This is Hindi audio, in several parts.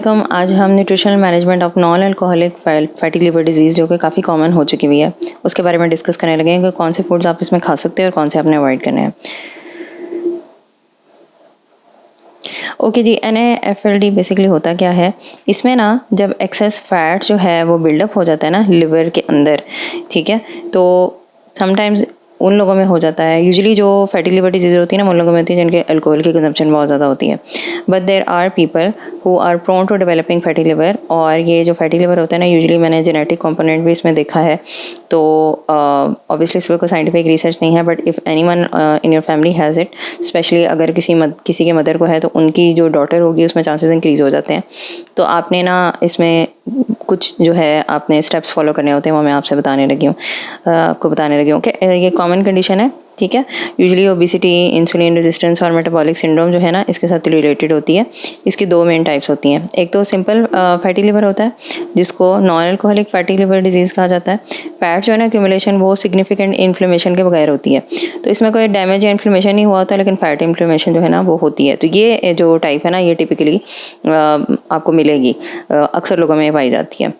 कम आज हम nutritional management of non alcoholic fatty liver disease जो कि काफ़ी कॉमन हो चुकी हुई है उसके बारे में डिस्कस करने लगे हैं कि कौन से फूड्स आप इसमें खा सकते हैं और कौन से आपने अवॉइड करने हैं। ओके जी, NAFLD बेसिकली होता क्या है, इसमें ना जब एक्सेस फैट जो है वो बिल्डअप हो जाता है ना लिवर के अंदर, ठीक है, तो समटाइम्स उन लोगों में हो जाता है, यूजुअली जो फैटी लिवर डिजीज़ होती है ना उन लोगों में होती है जिनके अल्कोहल की कंजम्पशन बहुत ज़्यादा होती है, but there are people who are prone to developing fatty liver. और ये जो फैटी लिवर होता है ना, यूजुअली मैंने जेनेटिक कंपोनेंट भी इसमें देखा है, तो ऑब्वियसली इस पर कोई साइंटिफिक रिसर्च नहीं है, but if anyone in your family has it, specially अगर किसी के मदर को है तो उनकी जो डॉटर होगी उसमें चांसेस इंक्रीज़ हो जाते हैं। तो आपने ना इसमें कुछ जो है आपने स्टेप्स फॉलो करने होते हैं, वो मैं आपको बताने लगी हूँ कि ये कॉमन कंडीशन है, ठीक है। यूजुअली ओबेसिटी, इंसुलिन रेजिस्टेंस और मेटाबॉलिक सिंड्रोम जो है ना इसके साथ रिलेटेड होती है। इसकी दो मेन टाइप्स होती हैं, एक तो सिंपल फैटी लिवर होता है जिसको non alcoholic fatty liver disease कहा जाता है। फैट जो है ना एक्यूमुलेशन वो सिग्निफिकेंट इन्फ्लेमेशन के बगैर होती है, तो इसमें कोई डैमेज या इन्फ्लेमेशन नहीं हुआ होता, लेकिन फैट इन्फ्लेमेशन जो है ना वो होती है। तो ये जो टाइप है ना ये टिपिकली आपको मिलेगी, अक्सर लोगों में पाई जाती है।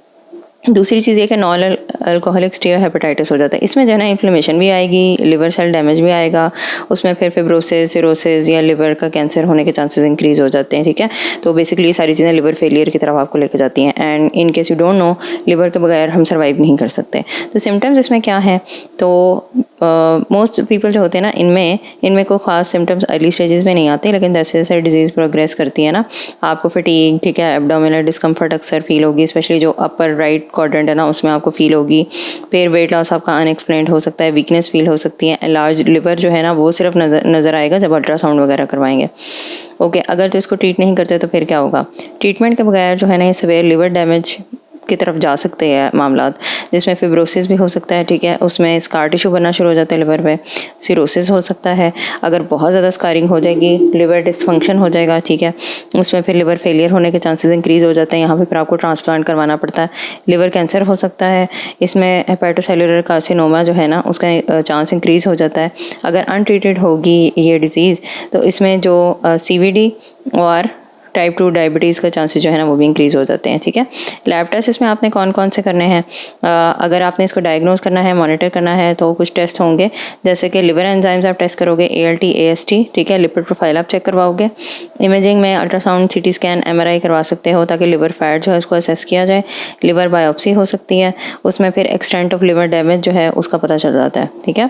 दूसरी चीज़ ये कि नॉन अल्कोहलिक स्टीरोहेपेटाइटिस हो जाता है, इसमें जो है ना इन्फ्लेमेशन भी आएगी, लिवर सेल डैमेज भी आएगा, उसमें फिर फिब्रोसिस, सिरोसिस या लिवर का कैंसर होने के चांसेस इंक्रीज़ हो जाते हैं, ठीक है। तो बेसिकली ये सारी चीज़ें लिवर फेलियर की तरफ आपको लेकर जाती हैं, and in case you don't know, liver के बगैर हम सर्वाइव नहीं कर सकते। तो सिम्टम्स इसमें क्या है, तो मोस्ट पीपल जो होते हैं ना इनमें कोई ख़ास सिम्टम्स अर्ली स्टेजेस में नहीं आते, लेकिन जैसे जैसे डिजीज़ प्रोग्रेस करती है ना, आपको फटीग, ठीक है, एब्डोमिनल डिस्कम्फर्ट अक्सर फील होगी, स्पेशली जो अपर राइट क्वाड्रेंट है ना उसमें आपको फील होगी। फिर वेट लॉस आपका अनएक्सप्लेन्ड हो सकता है, वीकनेस फील हो सकती है। लार्ज लिवर जो है ना वो सिर्फ नज़र आएगा जब अल्ट्रासाउंड वगैरह करवाएंगे। ओके, अगर तो इसको ट्रीट नहीं करते तो फिर क्या होगा, ट्रीटमेंट के बगैर जो है ना ये सीवियर लिवर डैमेज की तरफ जा सकते हैं मामलात, जिसमें फिब्रोसिस भी हो सकता है, ठीक है, उसमें स्कार टिश्यू बनना शुरू हो जाता है लिवर में, सिरोसिस हो सकता है, अगर बहुत ज़्यादा स्कारिंग हो जाएगी लिवर डिसफंक्शन हो जाएगा, ठीक है, उसमें फिर लिवर फेलियर होने के चांसेस इंक्रीज़ हो जाते हैं, यहाँ पे फिर आपको ट्रांसप्लांट करवाना पड़ता है। लिवर कैंसर हो सकता है, इसमें हेपेटोसेलुलर कार्सिनोमा जो है ना उसका चांस इंक्रीज़ हो जाता है। अगर अनट्रीटेड होगी ये डिज़ीज़ तो इसमें जो CVD और टाइप 2 डायबिटीज़ का चांसेस जो है ना वो भी इंक्रीज़ हो जाते हैं, ठीक है। लैब टेस्ट इसमें आपने कौन कौन से करने हैं, अगर आपने इसको डायग्नोज करना है, मॉनिटर करना है, तो कुछ टेस्ट होंगे, जैसे कि लिवर एंजाइम्स आप टेस्ट करोगे, ALT AST, ठीक है, लिपिड प्रोफाइल आप चेक करवाओगे, इमेजिंग में अल्ट्रासाउंड, CT स्कैन, MRI करवा सकते हो ताकि लिवर फैट जो है उसको असेस किया जाए। लिवर बायोप्सी हो सकती है, उसमें फिर एक्सटेंट ऑफ लिवर डैमेज जो है उसका पता चल जाता है, ठीक है।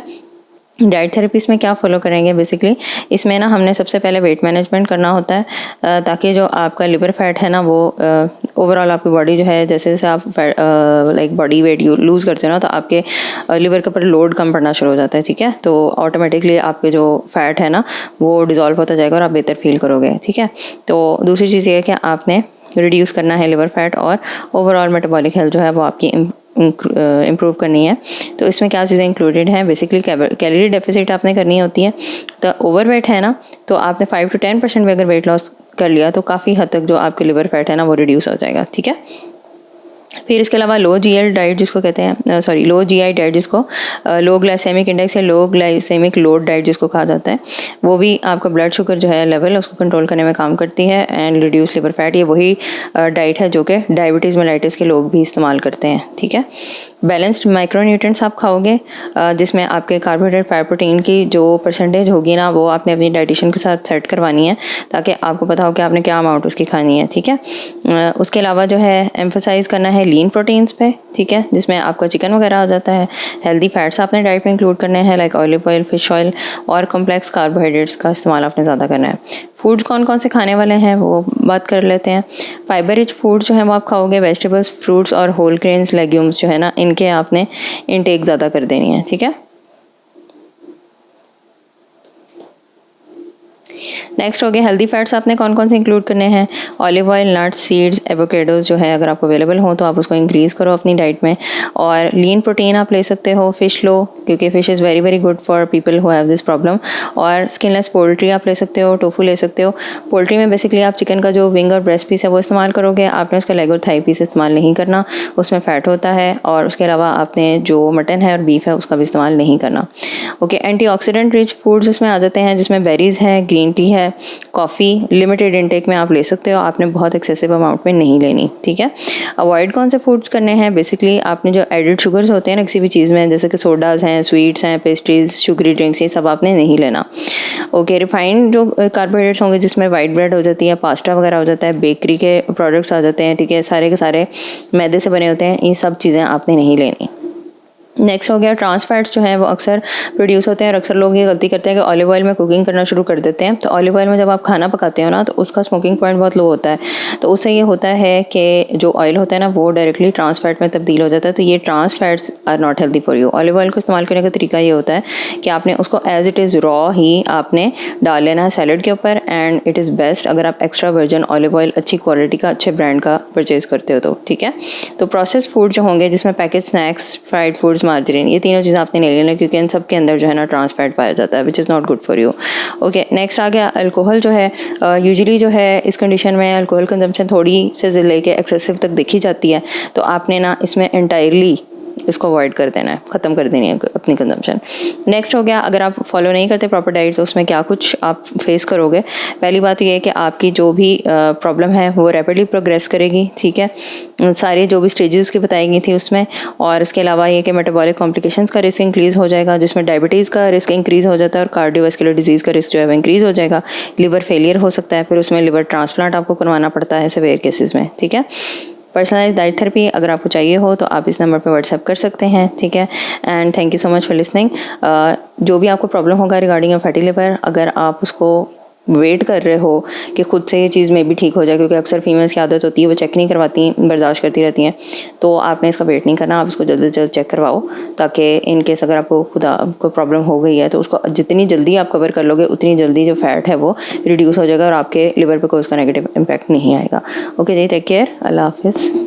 डाइट थेरेपीज़ में क्या फॉलो करेंगे, बेसिकली इसमें ना हमने सबसे पहले वेट मैनेजमेंट करना होता है, ताकि जो आपका लिवर फैट है ना वो ओवरऑल आपकी बॉडी जो है, जैसे जैसे आप लाइक बॉडी वेट लूज़ करते हो ना तो आपके लिवर के ऊपर लोड कम पड़ना शुरू हो जाता है, ठीक है, तो ऑटोमेटिकली आपके जो फैट है ना वो डिज़ोल्व होता जाएगा और आप बेहतर फील करोगे, ठीक है। तो दूसरी चीज़ ये है कि आपने रिड्यूस करना है लिवर फैट, और ओवरऑल मेटाबॉलिक हेल्थ जो है वो आपकी इम्प्रूव करनी है। तो इसमें क्या चीज़ें इंक्लूडेड हैं, बेसिकली कैलोरी डेफिसिट आपने करनी होती है। तो ओवरवेट है ना तो आपने 5 to 10% भी अगर वेट लॉस कर लिया तो काफ़ी हद तक जो आपके लिवर फैट है ना वो रिड्यूस हो जाएगा, ठीक है। फिर इसके अलावा लो GI डाइट जिसको कहते हैं, लो GI डाइट जिसको लो ग्लाइसेमिक इंडेक्स या लो ग्लाइसेमिक लोड डाइट जिसको कहा जाता है, वो भी आपका ब्लड शुगर जो है लेवल उसको कंट्रोल करने में काम करती है, एंड रिड्यूस लिवर फैट। ये वही डाइट है जो कि डायबिटीज़ मेलाइटिस के लोग भी इस्तेमाल करते हैं, ठीक है। बैलेंस्ड माइक्रोन्यूट्रिएंट्स आप खाओगे, जिसमें आपके कार्बोहाइड्रेट, फैट, प्रोटीन की जो परसेंटेज होगी ना वो आपने अपनी डाइटिशियन के साथ सेट करवानी है ताकि आपको पता हो कि आपने क्या अमाउंट उसकी खानी है, ठीक है। उसके अलावा जो है एम्फोसाइज़ करना है लीन प्रोटीन्स पे, ठीक है, जिसमें आपका चिकन वगैरह आ जाता है। हेल्दी फैट्स आपने डाइट में इंक्लूड करने हैं, like olive oil, fish oil, और कॉम्प्लेक्स कार्बोहाइड्रेट्स का इस्तेमाल आपने ज़्यादा करना है। फूड्स कौन कौन से खाने वाले हैं वो बात कर लेते हैं। फाइबर रिच फूड जो है वो आप खाओगे, वेजिटेबल्स, फ्रूट्स और होल ग्रेन्स, लेग्यूम्स जो है ना इनके आपने इनटेक ज़्यादा कर देनी है, ठीक है। नेक्स्ट हो गया हेल्दी फैट्स आपने कौन कौन से इंक्लूड करने हैं, olive oil, nuts, seeds, avocados जो है अगर आपको अवेलेबल हो तो आप उसको इंक्रीज़ करो अपनी डाइट में। और लीन प्रोटीन आप ले सकते हो, फ़िश लो क्योंकि fish is very very good for people who have this problem. और स्किनलेस पोल्ट्री आप ले सकते हो, टोफू ले सकते हो। पोल्ट्री में बेसिकली आप चिकन का जो विंग और ब्रेस्ट पीस है वो इस्तेमाल करोगे, आपने उसका लेग और थाई पीस इस्तेमाल नहीं करना, उसमें फ़ैट होता है। और उसके अलावा आपने जो मटन है और बीफ है उसका भी इस्तेमाल नहीं करना। ओके, एंटीऑक्सीडेंट रिच फूड्स इसमें आ जाते हैं जिसमें बेरीज़ है, ग्रीन टी है, है कॉफ़ी लिमिटेड इनटेक में आप ले सकते हो, आपने बहुत एक्सेसिव अमाउंट में नहीं लेनी, ठीक है। अवॉइड कौन से फूड्स करने हैं, बेसिकली आपने जो एडिड शुगर्स होते हैं ना किसी भी चीज़ में, जैसे कि सोडाज हैं, स्वीट्स हैं, पेस्ट्रीज, शुगरी ड्रिंक्स, ये सब आपने नहीं लेना। ओके, रिफाइंड जो कार्बोहाइड्रेट्स होंगे जिसमें वाइट ब्रेड हो जाती है, पास्ता वगैरह हो जाता है, बेकरी के प्रोडक्ट्स आ जाते हैं, ठीक है, सारे के सारे मैदे से बने होते हैं, ये सब चीज़ें आपने नहीं लेनी। नेक्स्ट हो गया ट्रांस फैट्स जो हैं वो अक्सर प्रोड्यूस होते हैं और अक्सर लोग ये गलती करते हैं कि ऑलिव ऑयल में कुकिंग करना शुरू कर देते हैं। तो ऑलिव ऑयल में जब आप खाना पकाते हो ना तो उसका स्मोकिंग पॉइंट बहुत लो होता है, तो उससे ये होता है कि जो ऑयल होता है ना वो डायरेक्टली ट्रांस फैट में तब्दील हो जाता है। तो ये trans fats are not healthy for you. Olive oil को इस्तेमाल करने का तरीका ये होता है कि आपने उसको एज इट इज़ रॉ ही आपने डाल लेना है सैलड के ऊपर, एंड इट इज़ बेस्ट अगर आप एक्स्ट्रा वर्जिन ऑलिव ऑयल अच्छी क्वालिटी का अच्छे ब्रांड का परचेज़ करते हो तो, ठीक है। तो प्रोसेस्ड फूड जो होंगे जिसमें package snacks, fried foods, margarine, ये तीनों चीज़ें आपने नहीं लेना क्योंकि इन सब के अंदर जो है ना ट्रांस फैट पाया जाता है, which is not good for you. Okay, next आ गया अल्कोहल जो है। यूजुअली जो है इस कंडीशन में अल्कोहल कंजम्पशन थोड़ी से लेके एक्सेसिव तक देखी जाती है, तो आपने ना इसमें एंटायरली इसको अवॉइड कर देना है, ख़त्म कर देनी है अपनी कंजम्पशन। नेक्स्ट हो गया, अगर आप फॉलो नहीं करते प्रॉपर डाइट तो उसमें क्या कुछ आप फेस करोगे। पहली बात ये है कि आपकी जो भी प्रॉब्लम है वो रैपिडली प्रोग्रेस करेगी, ठीक है, सारे जो भी स्टेजेस की बताई गई थी उसमें। और इसके अलावा ये कि मेटाबॉलिक कॉम्प्लिकेशंस का रिस्क इंक्रीज़ हो जाएगा, जिसमें डायबिटीज़ का रिस्क इंक्रीज़ हो जाता है और कार्डियोवास्कुलर डिजीज़ का रिस्क जो है वो इंक्रीज़ हो जाएगा। लिवर फेलियर हो सकता है, फिर उसमें लिवर ट्रांसप्लांट आपको करवाना पड़ता है सिवियर केसेस में, ठीक है। पर्सनलाइज डाइट थेरेपी अगर आपको चाहिए हो तो आप इस नंबर पे व्हाट्सएप कर सकते हैं, ठीक है। And thank you so much for listening. जो भी आपको प्रॉब्लम होगा रिगार्डिंग फैटी लिवर, अगर आप उसको वेट कर रहे हो कि खुद से ये चीज़ में भी ठीक हो जाए, क्योंकि अक्सर फीमेल्स की आदत होती है वो चेक नहीं करवाती, बर्दाश्त करती रहती हैं, तो आपने इसका वेट नहीं करना, आप इसको जल्द से जल्द चेक करवाओ, ताकि इन केस अगर आपको खुदा कोई प्रॉब्लम हो गई है तो उसको जितनी जल्दी आप कवर कर लोगे उतनी जल्दी जो फैट है वो रिड्यूस हो जाएगा और आपके लिवर पर कोई उसका नेगेटिव इम्पैक्ट नहीं आएगा। ओके जी, टेक केयर, अल्लाह हाफिज़।